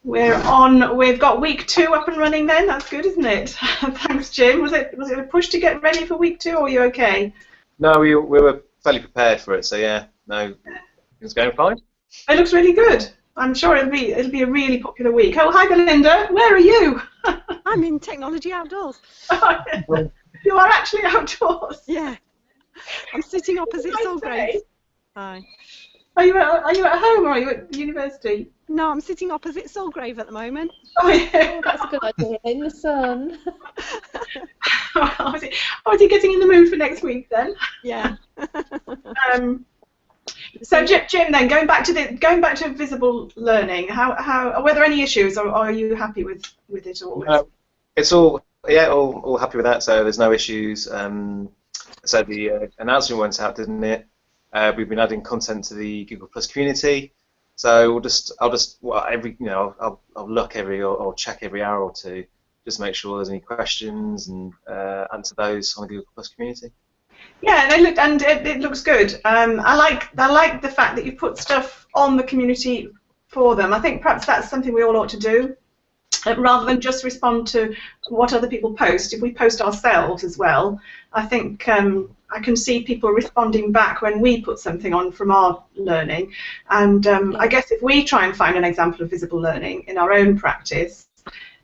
We're on. We've got week 2 up and running. Then that's good, isn't it? Thanks, Jim. Was it a push to get ready for week 2, or are you okay? No, we were fairly prepared for it, so yeah, no, it's going fine. It looks really good. I'm sure it'll be a really popular week. Oh, hi, Belinda. Where are you? I'm in Technology Outdoors. You are actually outdoors. Yeah, I'm sitting opposite Solgrave. Hi. Are you at home or are you at university? No, I'm sitting opposite Solgrave at the moment. Oh, yeah. Oh, that's a good idea. In the sun. Is he getting in the mood for next week then? Yeah. So Jim, then going back to visible learning, how were there any issues, or are you happy with it all? It's all happy with that. So there's no issues. So the announcement went out, didn't it? We've been adding content to the Google Plus community. So I'll look or check every hour or two, just make sure there's any questions and answer those on the Google Plus community. Yeah, and it looks good. I like the fact that you put stuff on the community for them. I think perhaps that's something we all ought to do, rather than just respond to what other people post. If we post ourselves as well, I think I can see people responding back when we put something on from our learning. And I guess if we try and find an example of visible learning in our own practice,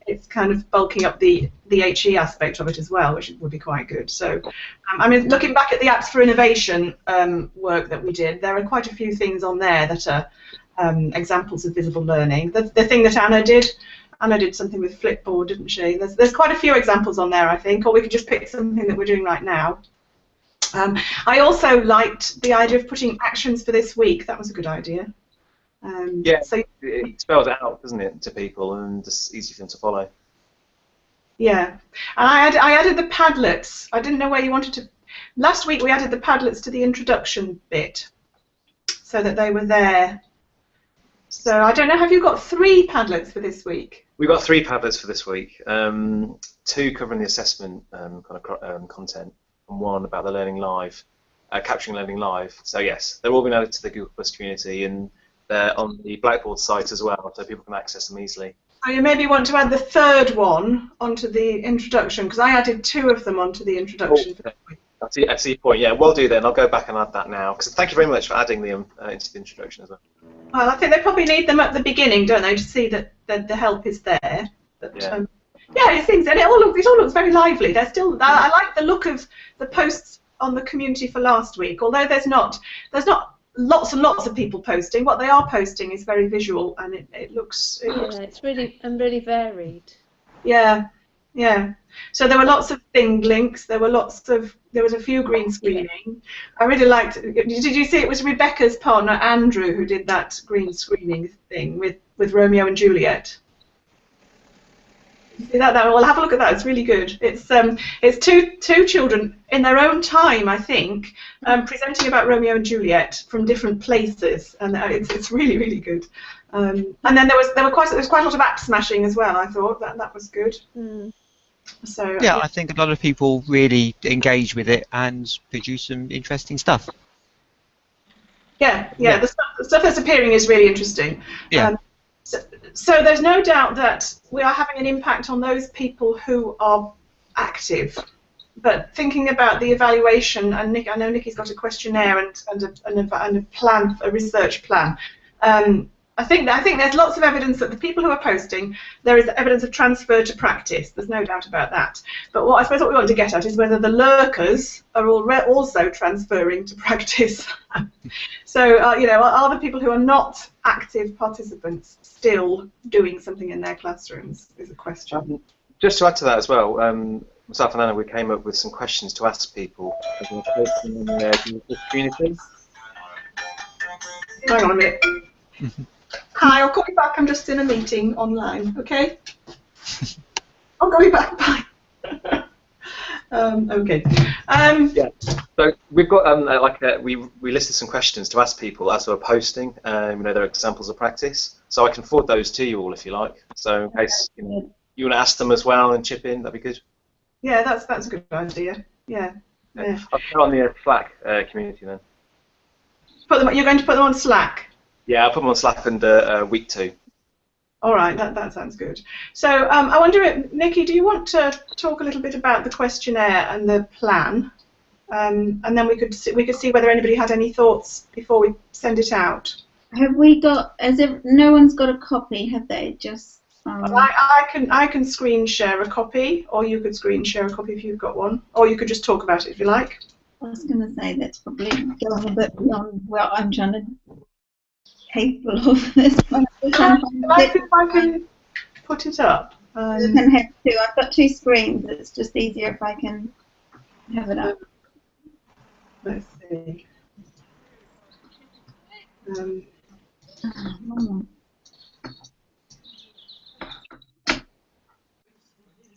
it's kind of bulking up the HE aspect of it as well, which would be quite good. So, I mean, looking back at the Apps for Innovation work that we did, there are quite a few things on there that are examples of visible learning. The thing that Anna did something with Flipboard, didn't she? There's quite a few examples on there, I think, or we could just pick something that we're doing right now. I also liked the idea of putting actions for this week. That was a good idea. Yeah, so it spells it out, doesn't it, to people, and it's easy for them to follow. Yeah, and I added the Padlets. I didn't know where you wanted to. Last week we added the Padlets to the introduction bit, so that they were there. So I don't know. Have you got 3 Padlets for this week? We've got 3 Padlets for this week. 2 covering the assessment content, and 1 about the learning live, capturing learning live. So yes, they're all been added to the Google Plus community, and they're on the Blackboard site as well, so people can access them easily. So you maybe want to add the 3rd one onto the introduction, because I added 2 of them onto the introduction. I see your point. Yeah, we'll do then. I'll go back and add that now. Because thank you very much for adding them into the introduction as well. Well, I think they probably need them at the beginning, don't they, to see that the help is there. But, yeah, it seems, and it all looks very lively. They're still. I like the look of the posts on the community for last week. Although there's not lots and lots of people posting. What they are posting is very visual, and it looks. It's really varied. Yeah, yeah. So there were lots of thing links. There was a few green screening. I really liked. Did you see it was Rebecca's partner Andrew who did that green screening thing with Romeo and Juliet? See that? Well, have a look at that. It's really good. It's two children in their own time, I think, presenting about Romeo and Juliet from different places, and it's really, really good. And then there was quite a lot of app smashing as well. I thought that was good. Mm. So yeah, I think a lot of people really engage with it and produce some interesting stuff. Yeah. The stuff that's appearing is really interesting. Yeah. So there's no doubt that we are having an impact on those people who are active. But thinking about the evaluation, and I know Nikki's got a questionnaire and a plan, a research plan. I think there's lots of evidence that the people who are posting, there is evidence of transfer to practice. There's no doubt about that. But I suppose what we want to get at is whether the lurkers are also transferring to practice. So, are the people who are not active participants still doing something in their classrooms is a question. Just to add to that as well, myself and Anna, we came up with some questions to ask people as we're posting in their community. Hang on a minute. Hi, I'll call you back. I'm just in a meeting online, okay? I'll call you back. Bye. Okay. Yeah. So we've got we listed some questions to ask people as we're posting. They're examples of practice. So I can forward those to you all if you like. So in case you want to ask them as well and chip in, that'd be good. Yeah, that's a good idea. Yeah. I'll put it on the Slack community then. You're going to put them on Slack? Yeah, I'll put them on Slack under week 2. All right, that sounds good. So I wonder, Nikki, do you want to talk a little bit about the questionnaire and the plan, and then we could see whether anybody had any thoughts before we send it out. Have we got? As if no one's got a copy, have they? Just. I can screen share a copy, or you could screen share a copy if you've got one, or you could just talk about it if you like. I was going to say that's probably going a bit beyond what I'm trying to capable of. This one. If I can put it up. I can have two. I've got two screens. It's just easier if I can have it up. Let's see.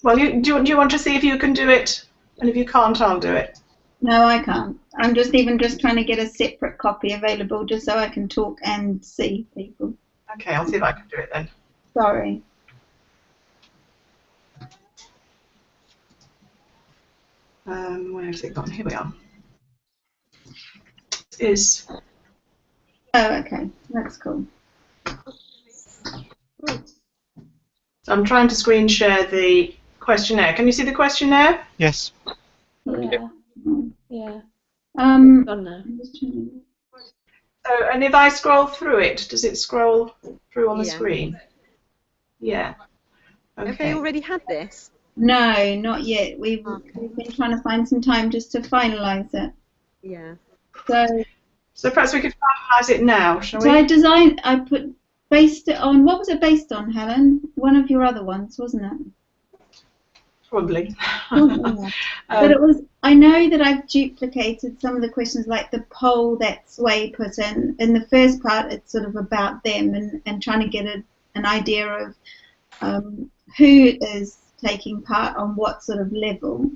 Well, do you want to see if you can do it, and if you can't, I'll do it. No, I can't. I'm just trying to get a separate copy available just so I can talk and see people. Okay, I'll see if I can do it then. Sorry. Where has it gone? Here we are. Is. Oh, okay. That's cool. So I'm trying to screen share the questionnaire. Can you see the questionnaire? Yes. Yeah. Yeah. Oh, no. So, and if I scroll through it, does it scroll through on the Yeah. screen? Yeah. Okay. Have they already had this? No, not yet. We've been trying to find some time just to finalise it. Yeah. So perhaps we could finalise it now, shall So we? based it on, what was it based on, Helen? One of your other ones, wasn't it? Probably. But it was, I know that I've duplicated some of the questions, like the poll that Sway put in. In the first part, it's sort of about them and trying to get an idea of who is taking part on what sort of level.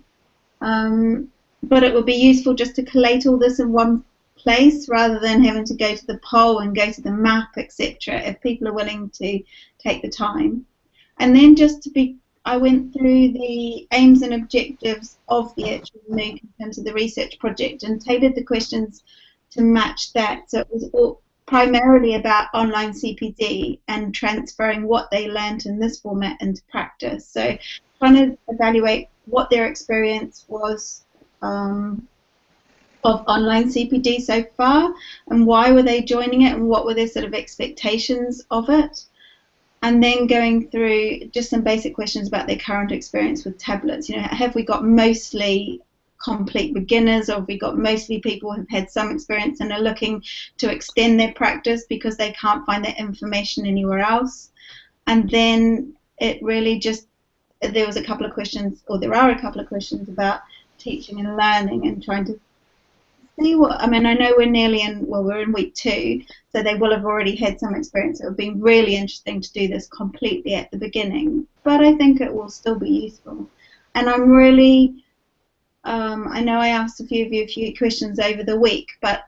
But it would be useful just to collate all this in one place rather than having to go to the poll and go to the map, etc., if people are willing to take the time. And then I went through the aims and objectives of the actual MOOC in terms of the research project and tailored the questions to match that. So it was all primarily about online CPD and transferring what they learned in this format into practice. So trying to evaluate what their experience was of online CPD so far and why were they joining it and what were their sort of expectations of it. And then going through just some basic questions about their current experience with tablets. You know, have we got mostly complete beginners, or have we got mostly people who've had some experience and are looking to extend their practice because they can't find that information anywhere else? And then it really just, there was a couple of questions, or there are a couple of questions about teaching and learning and trying to see what, I mean, I know we're in week 2, so they will have already had some experience. It would be really interesting to do this completely at the beginning, but I think it will still be useful. And I'm really, I know I asked a few of you a few questions over the week, but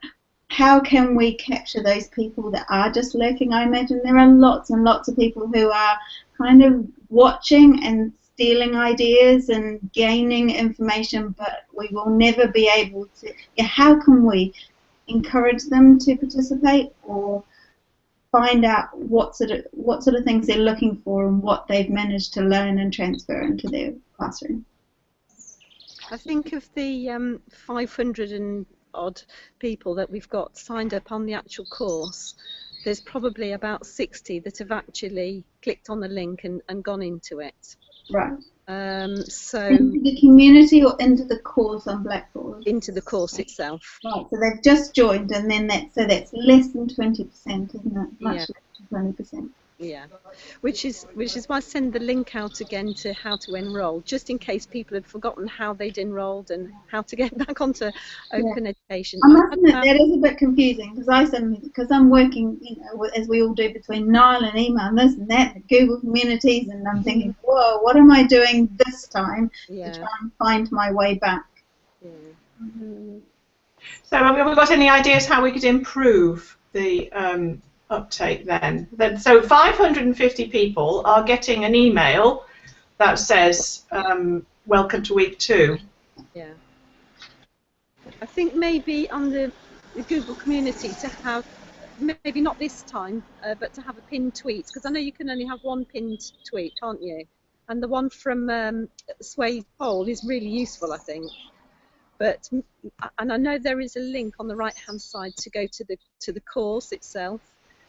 how can we capture those people that are just lurking? I imagine there are lots and lots of people who are kind of watching and stealing ideas and gaining information, but we will never be able to. How can we encourage them to participate or find out what sort of things they're looking for and what they've managed to learn and transfer into their classroom? I think of the 500 and odd people that we've got signed up on the actual course, there's probably about 60 that have actually clicked on the link and gone into it. Right. So into the community or into the course on Blackboard? Into the course itself. Right, so they've just joined, and then that's less than 20%, isn't it? Much less than 20%. Yeah, which is why I send the link out again to how to enrol, just in case people had forgotten how they'd enrolled and how to get back onto open education. I must admit that is a bit confusing because I'm working, you know, as we all do, between Nile and email and this and that, and Google Communities, and I'm thinking, whoa, what am I doing this time to try and find my way back? Yeah. So have we got any ideas how we could improve the uptake then? So 550 people are getting an email that says, welcome to week 2. Yeah. I think maybe on the Google community to have maybe not this time, but to have a pinned tweet, because I know you can only have one pinned tweet, can't you? And the one from Sway Poll is really useful, I think. But and I know there is a link on the right-hand side to go to the course itself.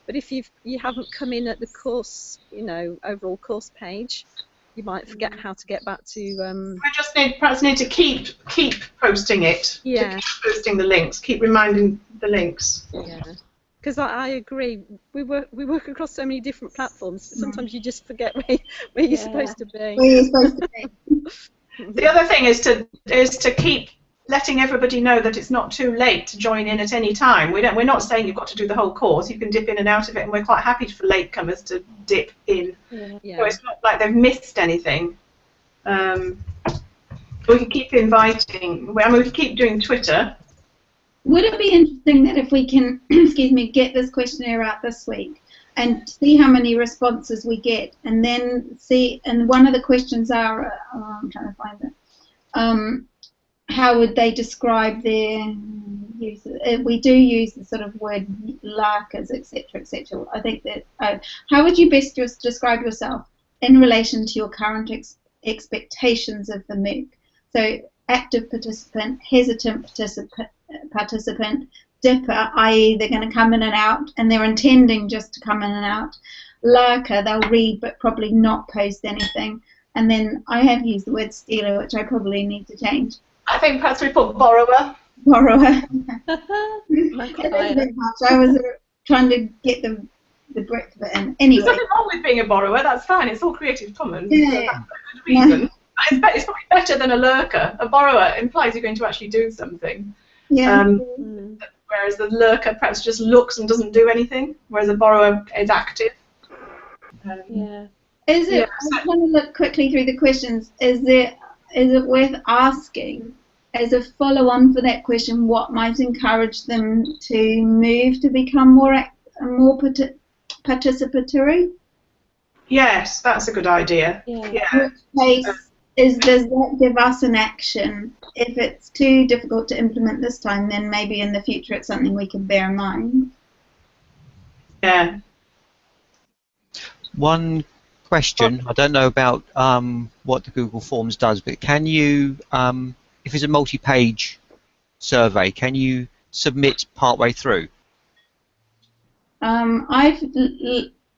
But if you haven't come in at the course, overall course page, you might forget how to get back to. We just perhaps need to keep posting it. Yeah. To keep posting the links. Keep reminding the links. Yeah. Because I agree, we work across so many different platforms. Sometimes you just forget where you're supposed to be. Where you're supposed to be. The other thing is to keep letting everybody know that it's not too late to join in at any time. We're not saying you've got to do the whole course. You can dip in and out of it, and we're quite happy for latecomers to dip in. Yeah. So it's not like they've missed anything. We can keep inviting. We can keep doing Twitter. Would it be interesting that if we can, excuse me, get this questionnaire out this week and see how many responses we get, and then see, and one of the questions are, I'm trying to find it, how would they describe their use? We do use the sort of word larkers, etc., etc. I think that, how would you best just describe yourself in relation to your current expectations of the MOOC? So active participant, hesitant participant, dipper, i.e. they're going to come in and out and they're intending just to come in and out. Lurker, they'll read but probably not post anything. And then I have used the word stealer, which I probably need to change. I think perhaps we put borrower. Borrower. That is a bit much. I was trying to get the breadth of it in. Anyway. There's nothing wrong with being a borrower, that's fine. It's all Creative Commons. Yeah. So that's a good reason. It's probably better than a lurker. A borrower implies you're going to actually do something. Yeah. Whereas the lurker perhaps just looks and doesn't do anything, whereas a borrower is active. Yeah. Is it? I'm trying to look quickly through the questions. Is it worth asking, as a follow-on for that question, what might encourage them to move to become more participatory? Yes, that's a good idea. In which case, does that give us an action? If it's too difficult to implement this time, then maybe in the future it's something we can bear in mind. Yeah. One question, I don't know about what the Google Forms does, but can you, if it's a multi-page survey, can you submit partway through? I've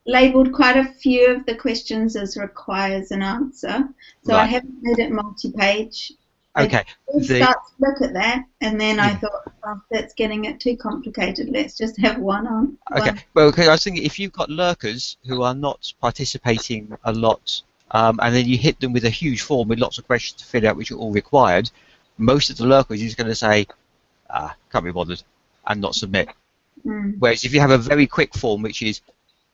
labelled quite a few of the questions as requires an answer, so I haven't made it multi-page. Okay. I start to look at that, and then I thought, oh, that's getting it too complicated. Let's just have one on. Okay. Well, I was thinking if you've got lurkers who are not participating a lot, and then you hit them with a huge form with lots of questions to fill out, which are all required, most of the lurkers are just going to say, can't be bothered, and not submit. Whereas if you have a very quick form, which is,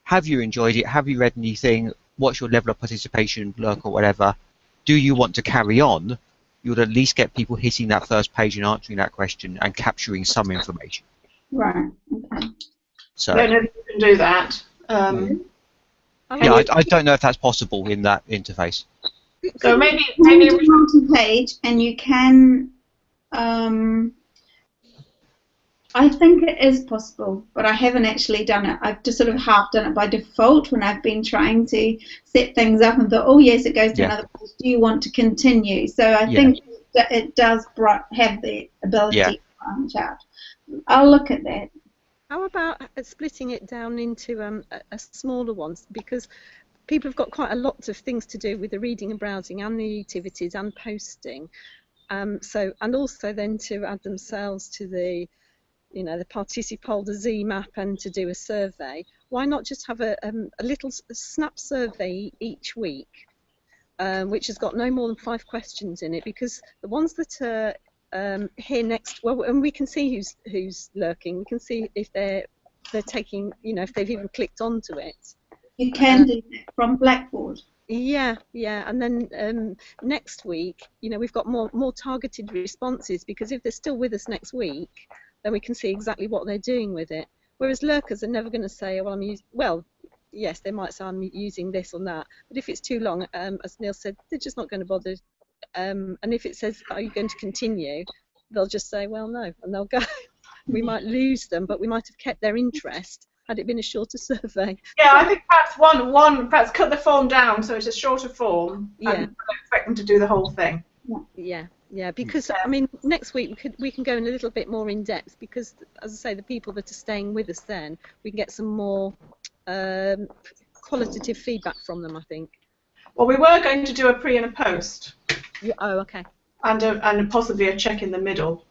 have you enjoyed it? Have you read anything? What's your level of participation, lurk or whatever? Do you want to carry on? You'll at least get people hitting that first page and answering that question and capturing some information. Right. Okay. So. I don't know if you can do that. Yeah, I don't know if that's possible in that interface. So maybe multi-page, and you can. I think it is possible, but I haven't actually done it. I've just sort of half done it by default when I've been trying to set things up and thought, oh yes, it goes to another page. Do you want to continue? So I think that it does have the ability to branch out. I'll look at that. How about splitting it down into a smaller ones, because people have got quite a lot of things to do with the reading and browsing and the activities and posting. And also then to add themselves to the the Participolder Z map and to do a survey. Why not just have a little snap survey each week, which has got no more than 5 questions in it, because the ones that are here next, well, and we can see who's lurking. We can see if they're taking, if they've even clicked onto it. You can do that from Blackboard. Yeah, and then next week, we've got more targeted responses, because if they're still with us next week, then we can see exactly what they're doing with it. Whereas lurkers are never going to say, well, yes, they might say I'm using this or that, but if it's too long, as Neil said, they're just not going to bother. And if it says, are you going to continue, they'll just say, well, no, and they'll go. we might lose them, but we might have kept their interest had it been a shorter survey. Yeah, I think perhaps perhaps cut the form down so it's a shorter form. Yeah. And don't expect them to do the whole thing. Yeah, because I mean, next week we can go in a little bit more in depth, because, as I say, the people that are staying with us, then we can get some more qualitative feedback from them, I think. Well, we were going to do a pre and a post. Yeah, oh, okay. And possibly a check in the middle.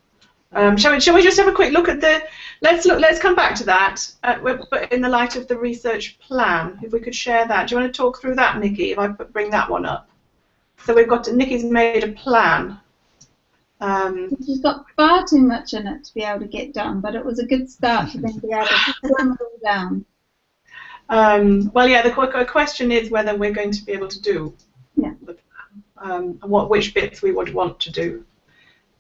Shall we just have a quick look at the? Let's come back to that. But in the light of the research plan, if we could share that. Do you want to talk through that, Nikki? If I bring that one up. So we've got Nikki's made a plan. She's got far too much in it to be able to get done, but it was a good start for them to be able to slim it all down. Well, yeah, the question is whether we're going to be able to do the plan, and which bits we would want to do.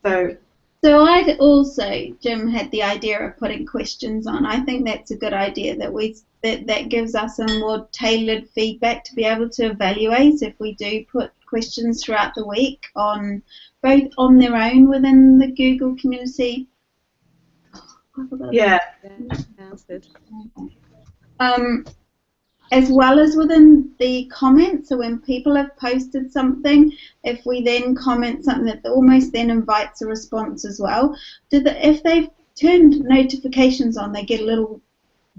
So I'd also, Jim had the idea of putting questions on. I think that's a good idea, that gives us a more tailored feedback to be able to evaluate if we do put questions throughout the week, on both on their own within the Google community. Yeah. Sounds good. As well as within the comments. So when people have posted something, if we then comment something, that almost then invites a response as well. If they've turned notifications on, they get a little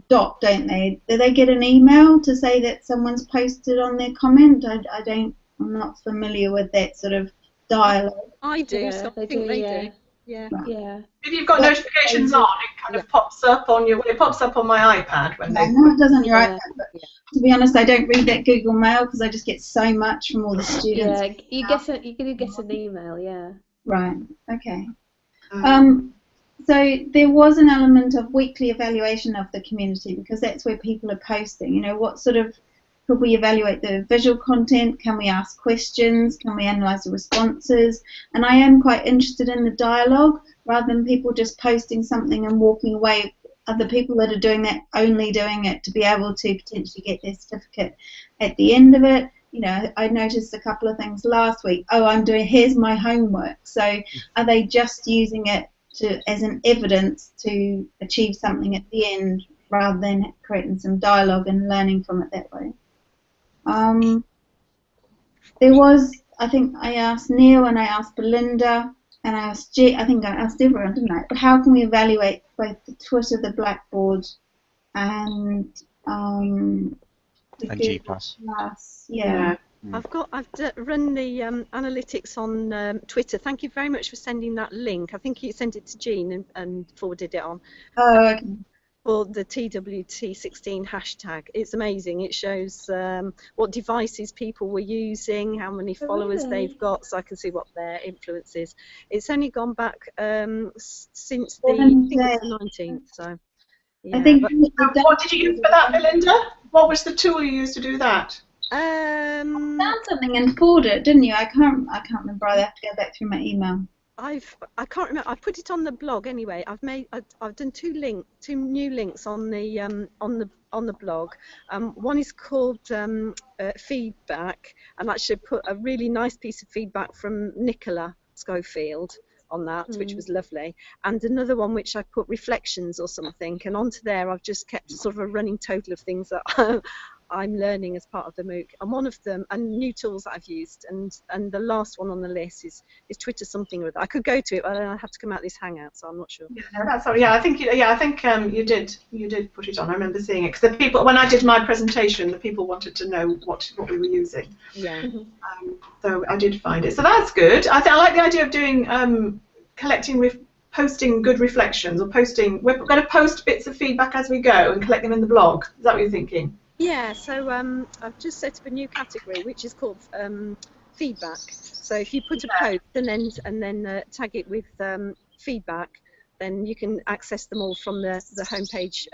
dot, don't they? Do they get an email to say that someone's posted on their comment? I'm not familiar with that sort of dialogue. I do. Yeah, So I they think do, they yeah. do. Yeah. Yeah. If you've got notifications on, it kind of pops up on your. It pops up on my iPad when they. No, it doesn't. You're Yeah. right. But to be honest, I don't read that Google Mail because I just get so much from all the students. Yeah, you do get an email, yeah. Right. Okay. So there was an element of weekly evaluation of the community, because that's where people are posting. You know, what sort of, could we evaluate the visual content? Can we ask questions? Can we analyse the responses? And I am quite interested in the dialogue, rather than people just posting something and walking away. Other people that are doing that, only doing it to be able to potentially get their certificate at the end of it. You know, I noticed a couple of things last week. Oh, here's my homework. So are they just using it as an evidence to achieve something at the end, rather than creating some dialogue and learning from it that way? There was, I think I asked Neil and I asked Belinda and I asked I think I asked everyone, didn't I? But how can we evaluate both the Twitter, the Blackboard, and G+. Yeah. I've run the analytics on Twitter. Thank you very much for sending that link. I think you sent it to Jean and forwarded it on. Oh, okay. For the TWT16 hashtag. It's amazing. It shows what devices people were using, how many followers they've got, so I can see what their influence is. It's only gone back since I think it's the 19th. So, yeah. I think. What did you use for that, Belinda? What was the tool you used to do that? Found something and forwarded it, didn't you? I can't remember. I have to go back through my email. I can't remember. I put it on the blog anyway. I've done two new links on the blog. One is called feedback, and actually put a really nice piece of feedback from Nicola Schofield on that, which was lovely. And another one which I put reflections or something, and onto there I've just kept sort of a running total of things that I'm learning as part of the MOOC, and one of them, and new tools that I've used, and the last one on the list is Twitter something or other. I could go to it, but then I have to come out this Hangout, so I'm not sure. Yeah, no, that's all. Yeah, I think you did put it on. I remember seeing it because the people, when I did my presentation, the people wanted to know what we were using. Yeah. So I did find it. So that's good. I like the idea of doing posting good reflections, or posting. We're going to post bits of feedback as we go and collect them in the blog. Is that what you're thinking? Yeah, so I've just set up a new category which is called feedback. So if you put a post and then tag it with feedback, then you can access them all from the homepage.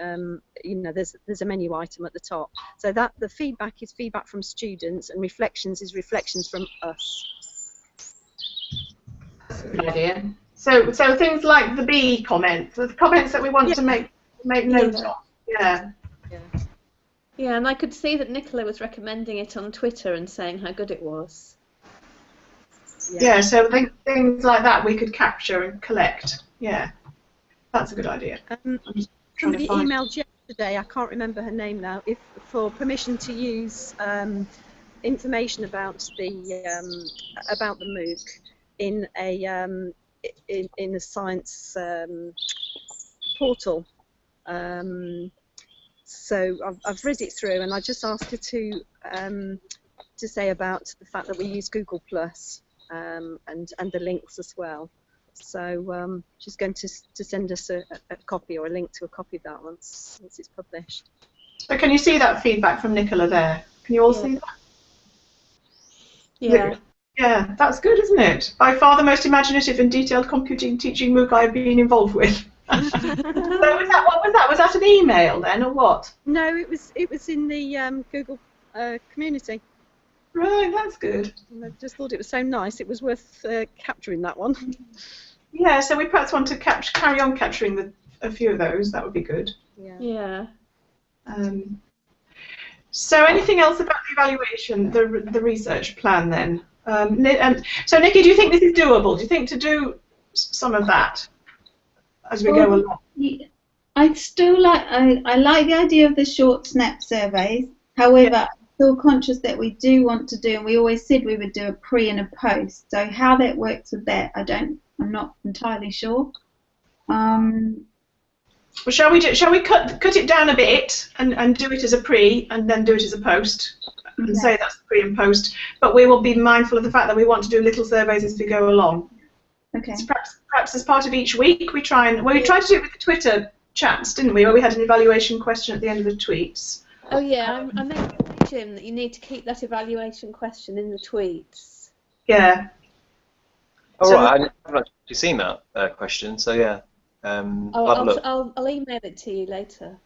You know, there's a menu item at the top. So that the feedback is feedback from students, and reflections is reflections from us. That's a good idea. So things like the B comments, the comments that we want to make notes of. Yeah. Yeah, and I could see that Nicola was recommending it on Twitter and saying how good it was. Yeah, so things like that we could capture and collect. Yeah. That's a good idea. I'm just trying to Somebody find. emailed yesterday, I can't remember her name now, if for permission to use information about the MOOC in a science portal. So I've read it through, and I just asked her to say about the fact that we use Google Plus and the links as well. So she's going to send us a copy or a link to a copy of that once it's published. So can you see that feedback from Nicola there? Can you all see that? Yeah. Yeah, that's good, isn't it? By far the most imaginative and detailed computing teaching MOOC I've been involved with. So what was that? Was that an email then, or what? No, it was in the Google community. Right, that's good. And I just thought it was so nice. It was worth capturing that one. Yeah, so we perhaps want to carry on capturing a few of those. That would be good. Yeah. So anything else about the evaluation, the research plan then? So Nikki, do you think this is doable? Do you think to do some of that as we go along? I still like I like the idea of the short snap surveys. However, I'm still conscious that we do want to do, and we always said we would do a pre and a post. So how that works with that, I'm not entirely sure. Well, shall we cut it down a bit and do it as a pre and then do it as a post and say that's the pre and post? But we will be mindful of the fact that we want to do little surveys as we go along. Okay. So perhaps as part of each week we tried to do it with the Twitter chats, didn't we? Where we had an evaluation question at the end of the tweets. Oh yeah, I meant Jim that you need to keep that evaluation question in the tweets. Yeah. Oh, So right. I haven't actually seen that question, so yeah. I'll have a look. I'll email it to you later.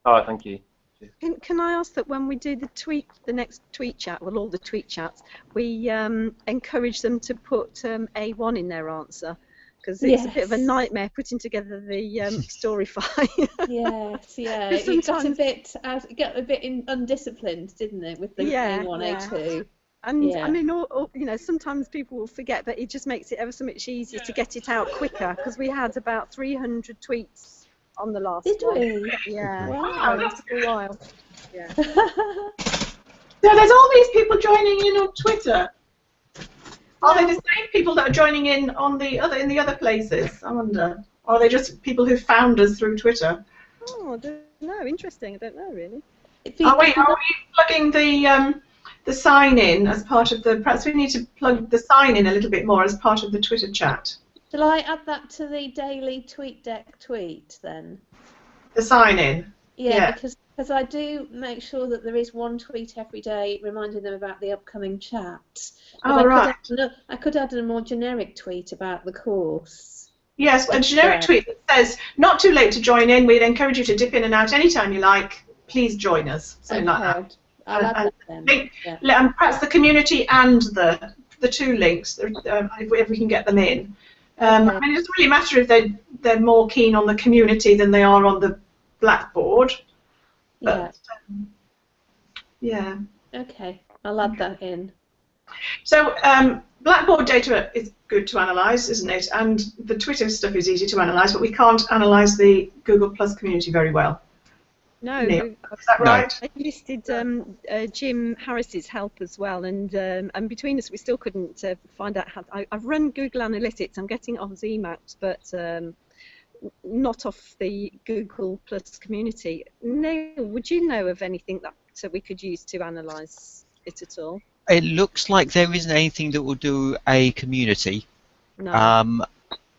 Oh, thank you. Can I ask that when we do the next tweet chat, well, all the tweet chats, we encourage them to put A1 in their answer, because it's a bit of a nightmare putting together the Storify. Yes, yeah. It got a bit undisciplined, didn't it, with the A1, A2? And I mean, sometimes people will forget, but it just makes it ever so much easier to get it out quicker, because we had about 300 tweets on the last one. Did we? Yeah. Wow. It took a while. Yeah. So there's all these people joining in on Twitter. Are they the same people that are joining in in the other places? I wonder. Or are they just people who found us through Twitter? Oh, I don't know. Interesting. I don't know really. Are we plugging the sign in as part of the? Perhaps we need to plug the sign in a little bit more as part of the Twitter chat. Shall I add that to the daily TweetDeck tweet then? The sign in. Yeah, because I do make sure that there is one tweet every day reminding them about the upcoming chat. But I could add a more generic tweet about the course. Yes, a generic tweet that says, "Not too late to join in. We'd encourage you to dip in and out anytime you like. Please join us." Something like that. I'll add that then. And perhaps the community and the two links, if we can get them in. I mean, it doesn't really matter if they're more keen on the community than they are on the Blackboard. But, yeah. Okay, I'll add that in. So Blackboard data is good to analyse, isn't it? And the Twitter stuff is easy to analyse, but we can't analyse the Google Plus community very well. No, Neil, is that right? I listed Jim Harris's help as well, and between us we still couldn't find out how. I've run Google Analytics. I'm getting it off Zmaps, but not off the Google Plus community. Neil, would you know of anything that we could use to analyse it at all? It looks like there isn't anything that will do a community. No.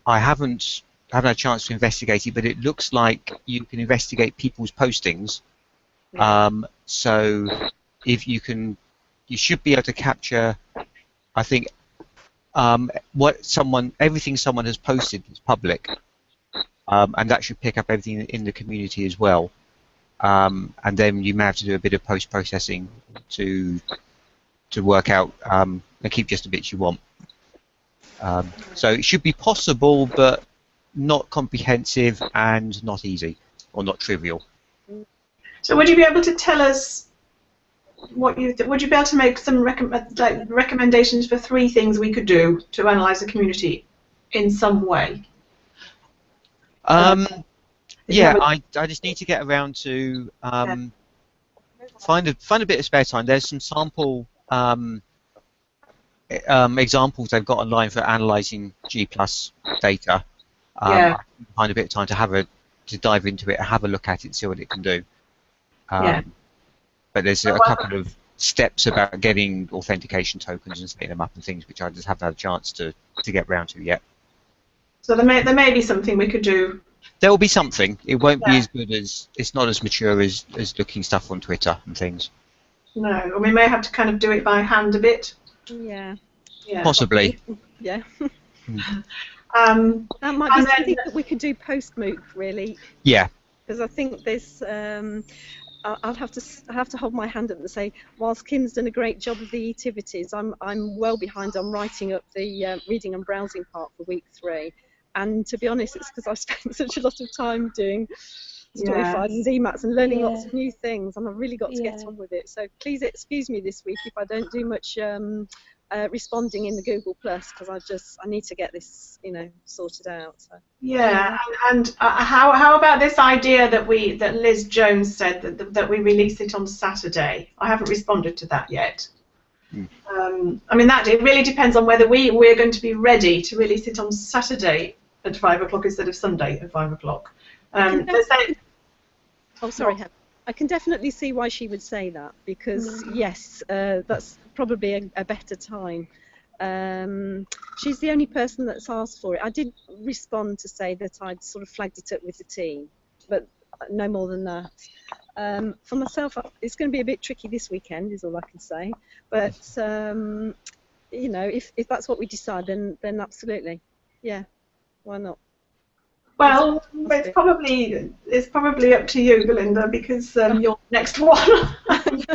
I haven't had a chance to investigate it, but it looks like you can investigate people's postings. So if you should be able to capture, I think, everything someone has posted is public, and that should pick up everything in the community as well. And then you may have to do a bit of post-processing to work out and keep just the bits you want. So it should be possible, but not comprehensive and not easy, or not trivial. So would you be able to tell us would you be able to make some recommendations for 3 things we could do to analyse the community in some way? Yeah, I just need to get around to find a bit of spare time. There's some sample examples they've got online for analysing G+ data. I can find a bit of time to dive into it, have a look at it, see what it can do. But there's a couple of steps about getting authentication tokens and setting them up and things which I just haven't had a chance to get round to yet. So there may be something we could do. There will be something. It won't be as good as, it's not as mature as looking stuff on Twitter and things. No, and we may have to kind of do it by hand a bit. Yeah. Possibly. Yeah. That might be something that we could do post MOOC, really. Yeah. Because I think there's, I'll have to hold my hand up and say, whilst Kim's done a great job of the activities, I'm well behind on writing up the reading and browsing part for week 3. And to be honest, it's because I've spent such a lot of time doing Storyfies and EMATs and learning lots of new things, and I've really got to get on with it. So please excuse me this week if I don't do much responding in the Google Plus, because I need to get this, sorted out. So. Yeah, and how about this idea that Liz Jones said that we release it on Saturday? I haven't responded to that yet. I mean, it really depends on whether we're going to be ready to release it on Saturday at 5 o'clock instead of Sunday at 5 o'clock. Oh, sorry, I can definitely see why she would say that, because yes, that's probably a better time. She's the only person that's asked for it. I did respond to say that I'd sort of flagged it up with the team, but no more than that. For myself, it's going to be a bit tricky this weekend, is all I can say. But if that's what we decide, then absolutely, yeah, why not? Well, it's probably up to you, Belinda, because you're the next one. I mean,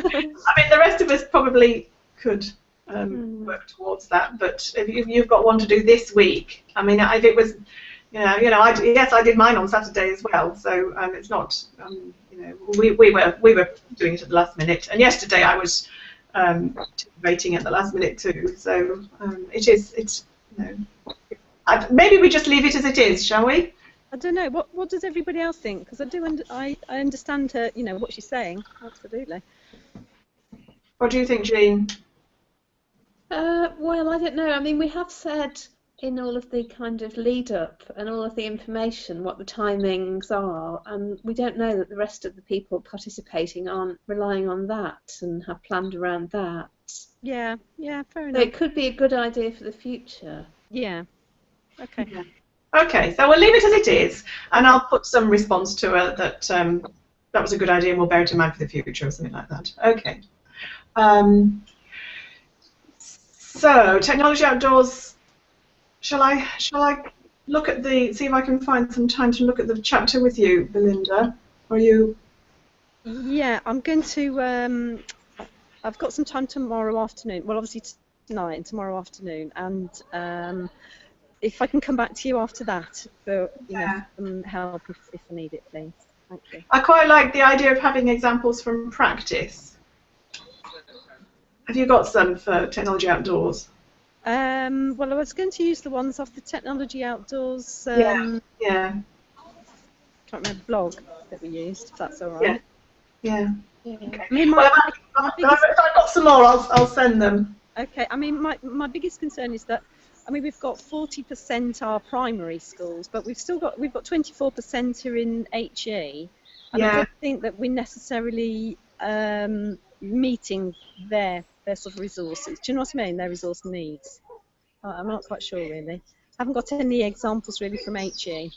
the rest of us probably could work towards that, but if you've got one to do this week, I mean, if it was, I did mine on Saturday as well, so it's not, we were doing it at the last minute, and yesterday I was waiting at the last minute too. So it's maybe we just leave it as it is, shall we? I don't know. What does everybody else think? Because I understand her, what she's saying. Absolutely. What do you think, Jean? Well, I don't know. I mean, we have said in all of the kind of lead up and all of the information what the timings are, and we don't know that the rest of the people participating aren't relying on that and have planned around that. Yeah, fair enough. So it could be a good idea for the future. Yeah. Okay. Yeah. Okay, so we'll leave it as it is, and I'll put some response to her that that was a good idea and we'll bear it in mind for the future or something like that. Okay. So, Technology Outdoors, shall I look at see if I can find some time to look at the chapter with you, Belinda? Or you? Yeah, I'm going to, I've got some time tomorrow afternoon, well obviously tonight and tomorrow afternoon, and if I can come back to you after that for some help if I need it, please. Thank you. I quite like the idea of having examples from practice. Have you got some for Technology Outdoors? Well, I was going to use the ones off the Technology Outdoors. Yeah. Can't remember the blog that we used. If that's all right. Yeah. Okay. I mean, if I've got some more, I'll send them. Okay. I mean, my biggest concern is that, I mean, we've got 40% are primary schools, but we've got 24% here in HE, and I don't think that we're necessarily meeting their sort of resources. Do you know what I mean? Their resource needs. I'm not quite sure really. I haven't got any examples really from HE.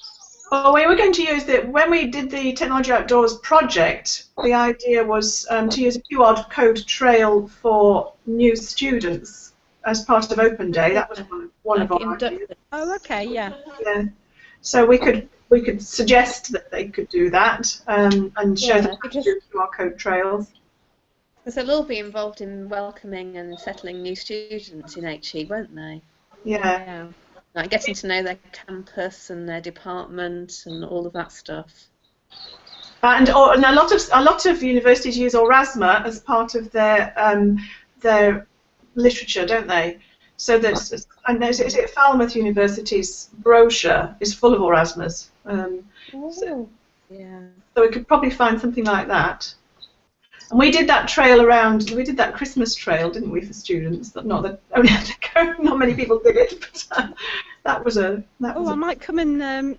Well, we were going to use when we did the Technology Outdoors project, the idea was to use a QR code trail for new students as part of Open Day. That was one of our ideas. Oh, okay, yeah. Yeah. So we could suggest that they could do that and show them how to do QR code trails. Because they'll all be involved in welcoming and settling new students in HE, won't they? Yeah. Like getting to know their campus and their department and all of that stuff. And a lot of universities use Orasma as part of their literature, don't they? So that I know, is it Falmouth University's brochure is full of Orasmas So Yeah. we could probably find something like that. And we did that trail around. We did that Christmas trail, didn't we, for students? Not that only not many people did it, but that was a. I might come and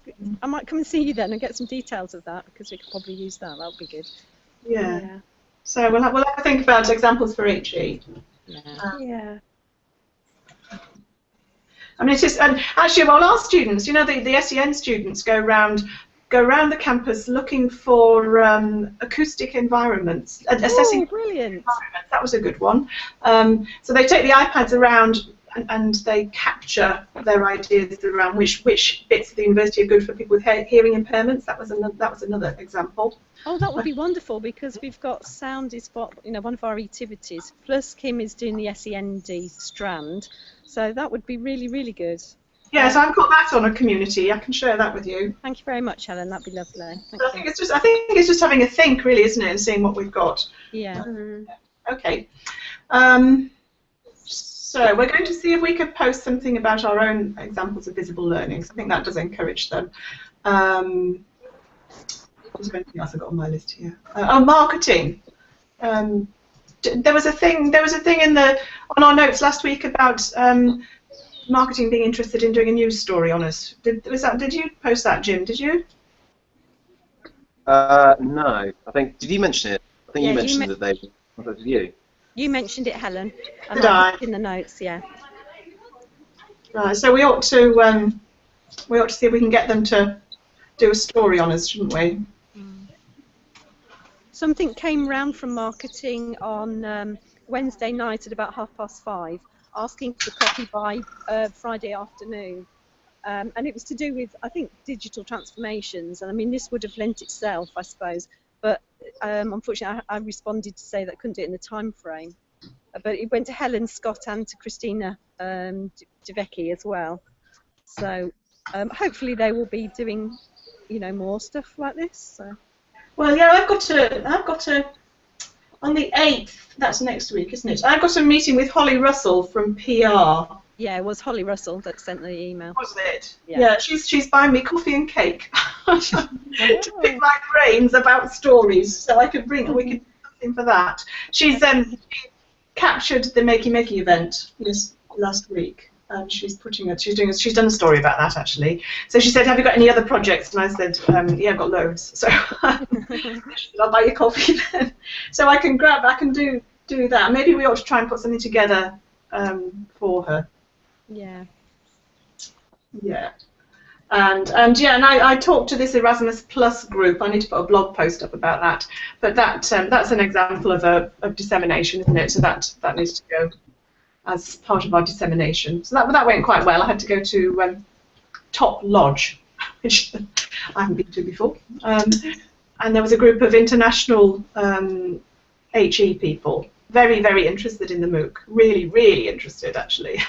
see you then and get some details of that, because we could probably use that. That would be good. Yeah. So we'll have to think about examples for HE. Yeah. I mean, it's just, and actually, well, our students, you know, the SEN students go around the campus looking for acoustic environments, assessing brilliant. environments. That was a good one. So they take the iPads around and they capture their ideas around which bits of the university are good for people with hearing impairments. That was another example. Oh, that would be wonderful, because we've got sound is one of our activities. Plus, Kim is doing the SEND strand, so that would be really, really good. Yeah, so I've got that on a community. I can share that with you. Thank you very much, Helen. That'd be lovely. So I think it's just having a think, really, isn't it, and seeing what we've got. Yeah. Okay. So we're going to see if we can post something about our own examples of visible learning. So I think that does encourage them. Was there anything else I got on my list here? Marketing. There was a thing on our notes last week about marketing being interested in doing a news story on us. Did you post that, Jim? Did you? No. Did you mention it? I think you mentioned that they contacted you. You mentioned it, Helen. Did I? In the notes, yeah. Right. So we ought to see if we can get them to do a story on us, shouldn't we? Something came round from marketing on Wednesday night at about 5:30, asking for the copy by Friday afternoon. And it was to do with, I think, digital transformations. And I mean, this would have lent itself, I suppose. But unfortunately, I responded to say that I couldn't do it in the time frame. But it went to Helen Scott and to Christina Devecki as well. So hopefully they will be doing, more stuff like this. So. Well, yeah, I've got to on the 8th. That's next week, isn't it? I've got a meeting with Holly Russell from PR. Yeah, it was Holly Russell that sent the email. Was it? Yeah, she's buying me coffee and cake to pick my brains about stories, so we could do something for that. She's captured the Makey Makey event last week, and she's done a story about that actually. So she said, "Have you got any other projects?" And I said, "Yeah, I've got loads." So I'll buy you coffee then. So I can do that. Maybe we ought to try and put something together for her. Yeah. Yeah. And I talked to this Erasmus Plus group. I need to put a blog post up about that. But that's an example of dissemination, isn't it? So that needs to go as part of our dissemination. So that went quite well. I had to go to Top Lodge, which I haven't been to before. And there was a group of international HE people, very, very interested in the MOOC. Really, really interested, actually.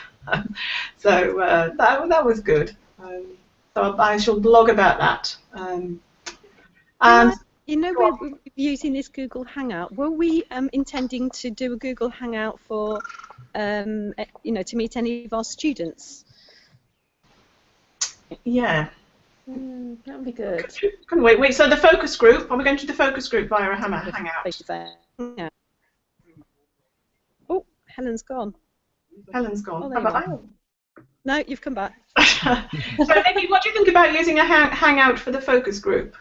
So that was good. So I shall blog about that. And we're using this Google Hangout. Were we intending to do a Google Hangout for, to meet any of our students? Yeah. That would be good. Couldn't we? Wait, so the focus group, are we going to the focus group via a Hangout? Yeah. Oh, Helen's gone. Helen's gone. Oh, there you are. No, you've come back. So, Nikki, what do you think about using a Hangout for the focus group?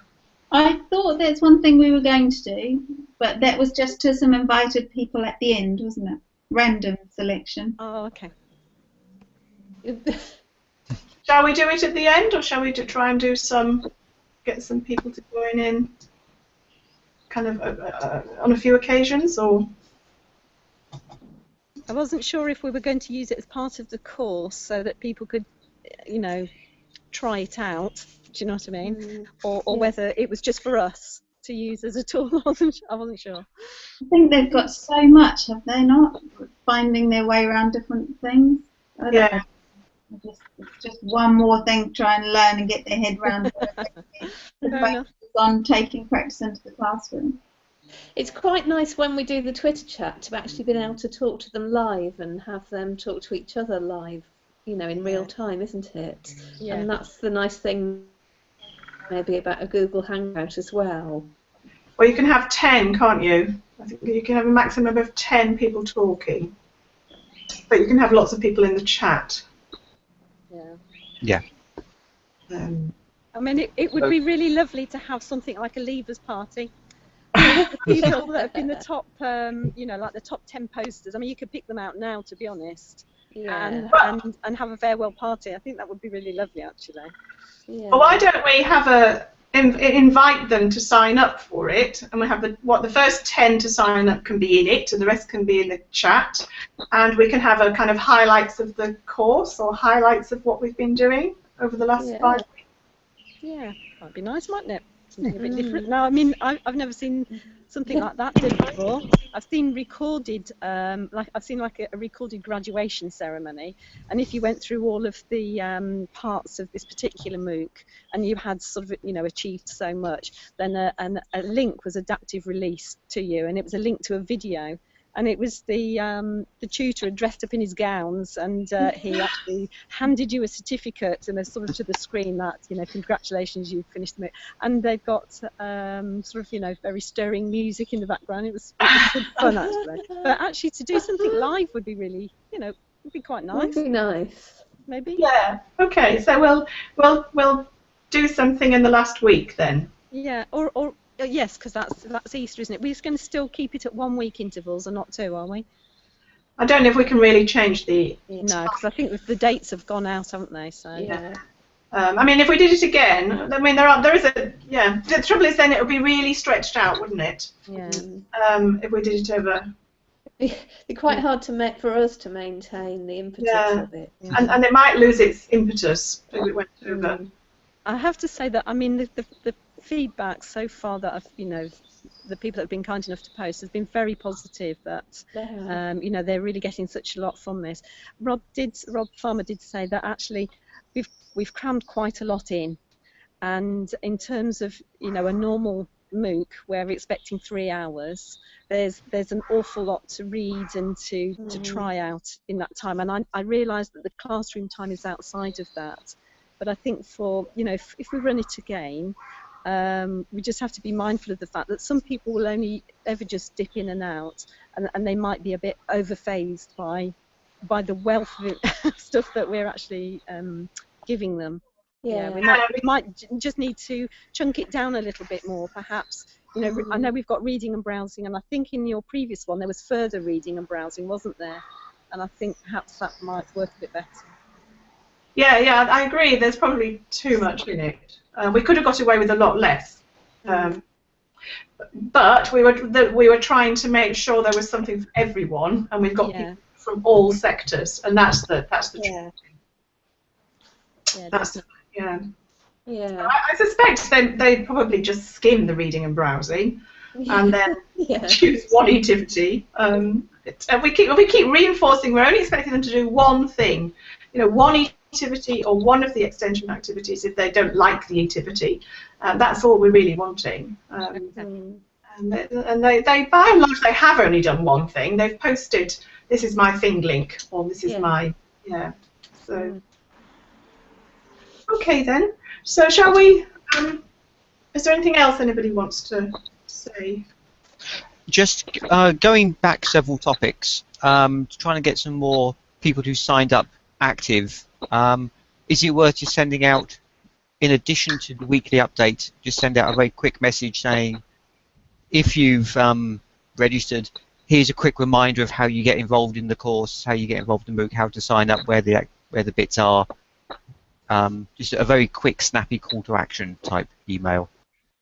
I thought there's one thing we were going to do, but that was just to some invited people at the end, wasn't it? Random selection. Oh, okay. Shall we do it at the end, or shall we try and get some people to join in, kind of on a few occasions, or? I wasn't sure if we were going to use it as part of the course so that people could, try it out. Do you know what I mean? Or whether it was just for us to use as a tool. I wasn't sure. I think they've got so much, have they not? Finding their way around different things. Yeah. It's just one more thing to try and learn and get their head around. On taking practice into the classroom. It's quite nice when we do the Twitter chat to actually be able to talk to them live and have them talk to each other live, in real time, isn't it? Yeah. And that's the nice thing maybe about a Google Hangout as well. Well, you can have 10, can't you? I think you can have a maximum of 10 people talking. But you can have lots of people in the chat. Yeah. Yeah. I mean, it would be really lovely to have something like a leavers party. The people that have been the top, you know, like the top 10 posters. I mean, you could pick them out now, to be honest, Yeah. and have a farewell party. I think that would be really lovely, actually. Yeah. Well, why don't we have invite them to sign up for it, and we have the first 10 to sign up can be in it, and the rest can be in the chat, and we can have a kind of highlights of the course or highlights of what we've been doing over the last 5 weeks. Yeah, that'd be nice, mightn't it? Something a bit different. No, I mean, I've never seen something like that done before. I've seen recorded, I've seen like a recorded graduation ceremony, and if you went through all of the parts of this particular MOOC and you had sort of, you know, achieved so much, then a link was adaptive released to you, and it was a link to a video. And it was the tutor dressed up in his gowns, and he actually handed you a certificate and a sort of to the screen that, you know, congratulations, you've finished the MOOC. And they've got sort of, you know, very stirring music in the background. It was good fun, actually. But actually to do something live would be really, you know, would be quite nice. Would be nice. Maybe. Yeah. Okay. So we'll do something in the last week then. Yeah. Or yes, because that's Easter, isn't it? We're just going to still keep it at 1 week intervals and not 2, are we? I don't know if we can really change the. No, because I think the dates have gone out, haven't they? So. Yeah. I mean, if we did it again, I mean, there is a, yeah. The trouble is then it would be really stretched out, wouldn't it? Yeah. If we did it over. It'd be quite hard for us to maintain the impetus of it. Yeah. And it might lose its impetus if it went over. I have to say that, I mean, the feedback so far that I've, you know, the people that have been kind enough to post has been very positive, that you know, they're really getting such a lot from this. Rob Farmer did say that actually we've crammed quite a lot in, and in terms of, you know, a normal MOOC where we're expecting 3 hours, there's an awful lot to read and to try out in that time, and I realise that the classroom time is outside of that. But I think for, you know, if we run it again, we just have to be mindful of the fact that some people will only ever just dip in and out, and they might be a bit overphased by the wealth of stuff that we're actually giving them. Yeah. We might just need to chunk it down a little bit more, perhaps. You know, I know we've got reading and browsing, and I think in your previous one there was further reading and browsing, wasn't there? And I think perhaps that might work a bit better. Yeah, I agree. There's probably too much in it. We could have got away with a lot less, but we were trying to make sure there was something for everyone, and we've got people from all sectors, and that's the truth. Yeah. Yeah. I suspect they probably just skim the reading and browsing, and then choose one activity. We keep reinforcing. We're only expecting them to do one thing, you know, one activity or one of the extension activities if they don't like the activity. That's all we're really wanting. And they by and large, they have only done one thing. They've posted, this is my thing link, or this is my, so. Okay then, so shall we, is there anything else anybody wants to say? Just going back several topics, trying to get some more people who signed up active. Is it worth just sending out, in addition to the weekly update, just send out a very quick message saying, if you've registered, here's a quick reminder of how you get involved in the course, how you get involved in MOOC, how to sign up, where the bits are. Just a very quick, snappy call to action type email.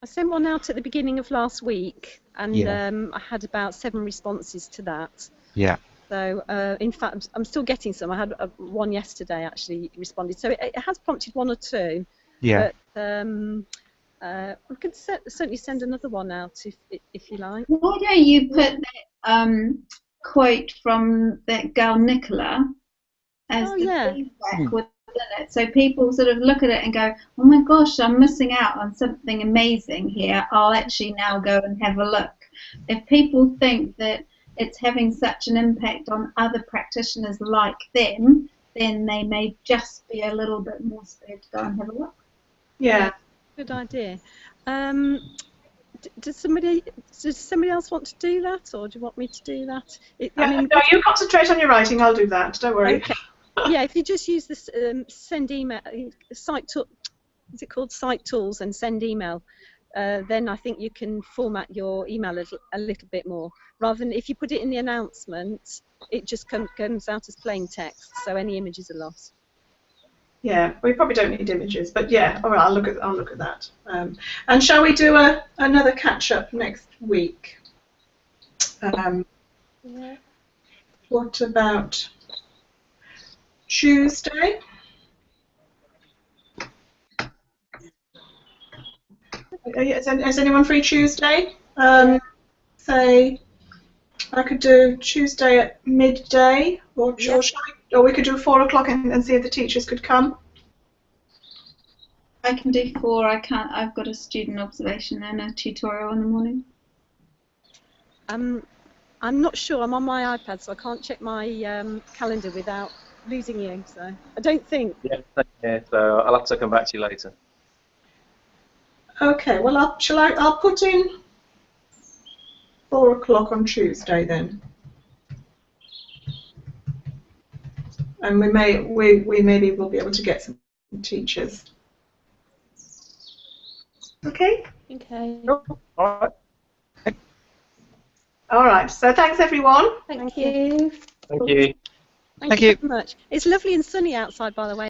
I sent one out at the beginning of last week, and I had about 7 responses to that. Yeah. So, in fact, I'm still getting some. I had one yesterday actually responded. So it has prompted 1 or 2. Yeah. But we could certainly send another one out if you like. Why don't you put that quote from that girl Nicola as the feedback within it, so people sort of look at it and go, oh my gosh, I'm missing out on something amazing here. I'll actually now go and have a look. If people think that it's having such an impact on other practitioners like them, then they may just be a little bit more scared to go and have a look. Yeah. Good idea. Does somebody else want to do that, or do you want me to do that? Yeah, no, you concentrate on your writing. I'll do that. Don't worry. Okay. Yeah, if you just use this send email site tool, is it called Site Tools and send email? Then I think you can format your email a little bit more. Rather than if you put it in the announcement, it just comes out as plain text, so any images are lost. Yeah, we probably don't need images, but yeah, all right, I'll look at that. And shall we do another catch up next week? Yeah. What about Tuesday? Is anyone free Tuesday? Say, I could do Tuesday at midday, or we could do 4 o'clock and see if the teachers could come. I can do 4. I can't. I've got a student observation and a tutorial in the morning. I'm not sure. I'm on my iPad, so I can't check my calendar without losing you. So I don't think. Yeah, so I'll have to come back to you later. Okay. Well, I'll put in 4 o'clock on Tuesday then, and we maybe will be able to get some teachers. Okay. Okay. All right. All right. So thanks everyone. Thank you. Thank you. Thank you very much. It's lovely and sunny outside, by the way.